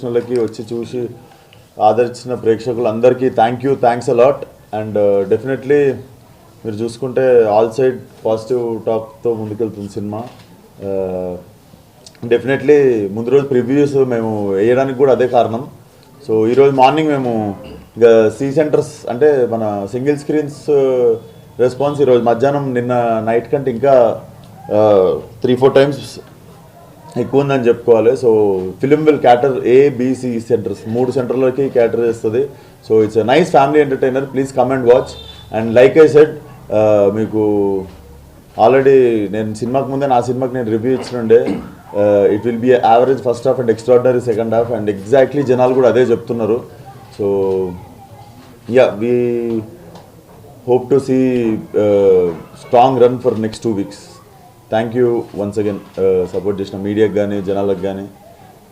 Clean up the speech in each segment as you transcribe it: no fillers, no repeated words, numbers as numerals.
లకి వచ్చి చూసి ఆదరించిన ప్రేక్షకులందరికీ థ్యాంక్స్ అలాట్. అండ్ డెఫినెట్లీ మీరు చూసుకుంటే ఆల్ సైడ్ పాజిటివ్ టాక్తో ముందుకెళ్తుంది సినిమా. డెఫినెట్లీ ముందు రోజు ప్రివ్యూస్ మేము వేయడానికి కూడా అదే కారణం. సో ఈరోజు మార్నింగ్ మేము ఇంకా సెంటర్స్ అంటే మన సింగిల్ స్క్రీన్స్ రెస్పాన్స్ ఈరోజు మధ్యాహ్నం నిన్న నైట్ కంటే ఇంకా 3-4 టైమ్స్ ఎక్కువ ఉందని చెప్పుకోవాలి. So film will cater ABC centres 3 సెంటర్లకి క్యాటర్ చేస్తుంది. So it's nice family entertainer. Please come and watch. And like I said, మీకు ఆల్రెడీ నేను సినిమాకి ముందే నా సినిమాకి నేను రివ్యూ ఇచ్చినండే, it will be average first half and extraordinary second half. And exactly జనాలు కూడా అదే చెప్తున్నారు. So we hope to see strong run for next 2 weeks. Thank you once again support చేసిన మీడియాకి కానీ జనాలకు కానీ.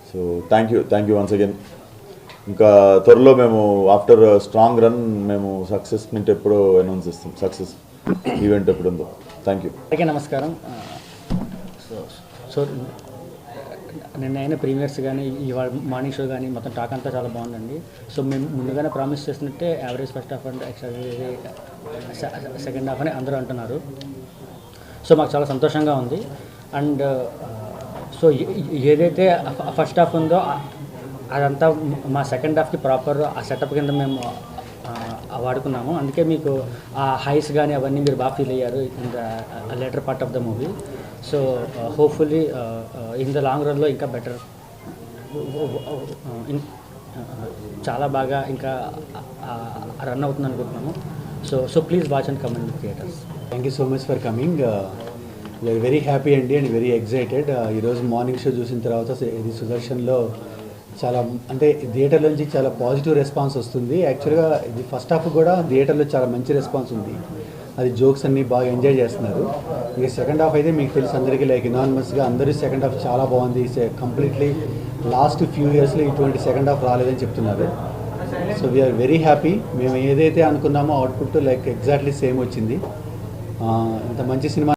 So thank you once again. ఇంకా త్వరలో మేము ఆఫ్టర్ స్ట్రాంగ్ రన్ మేము సక్సెస్ మీట్ ఎప్పుడో అనౌన్స్ చేస్తాం. సక్సెస్ ఈవెంట్ ఎప్పుడు ఉందో. Thank you. అందరికీ నమస్కారం. సో నిన్న ప్రీమియర్స్ కానీ ఇవాళ మార్నింగ్ షో కానీ మొత్తం టాక్ అంతా చాలా బాగుందండి. సో మేము ముందుగానే ప్రామిస్ చేసినట్టే average first half and second half అని అందరూ అంటున్నారు. సో మాకు చాలా సంతోషంగా ఉంది. అండ్ సో ఏదైతే ఫస్ట్ హాఫ్ ఉందో అదంతా మా సెకండ్ హాఫ్కి ప్రాపర్ ఆ సెటప్ కింద మేము వాడుకున్నాము. అందుకే మీకు ఆ హైస్ కానీ అవన్నీ మీరు బాగా ఫీల్ అయ్యారు in the later part of the movie. So hopefully in the long రన్లో ఇంకా బెటర్, చాలా బాగా ఇంకా రన్ అవుతుంది అనుకుంటున్నాము. So please watch and come in theatres. Thank you so much for coming. We are very happy అండి and very excited. ఈరోజు morning show చూసిన తర్వాత ఇది సుదర్శన్లో చాలా అంటే థియేటర్ నుంచి చాలా పాజిటివ్ రెస్పాన్స్ వస్తుంది. యాక్చువల్గా ఇది ఫస్ట్ హాఫ్ కూడా థియేటర్లో చాలా మంచి రెస్పాన్స్ ఉంది. అది జోక్స్ అన్నీ బాగా ఎంజాయ్ చేస్తున్నారు. ఇక సెకండ్ హాఫ్ అయితే మీకు తెలుసు అందరికీ లైక్ ఇనానిమస్గా అందరూ సెకండ్ హాఫ్ చాలా బాగుంది, కంప్లీట్లీ లాస్ట్ ఫ్యూ ఇయర్స్లో ఇటువంటి సెకండ్ హాఫ్ రాలేదని చెప్తున్నారు. So we are very happy. మేము ఏదైతే అనుకున్నామో అవుట్పుట్ లైక్ ఎగ్జాక్ట్లీ సేమ్ వచ్చింది. ఇంత మంచి సినిమా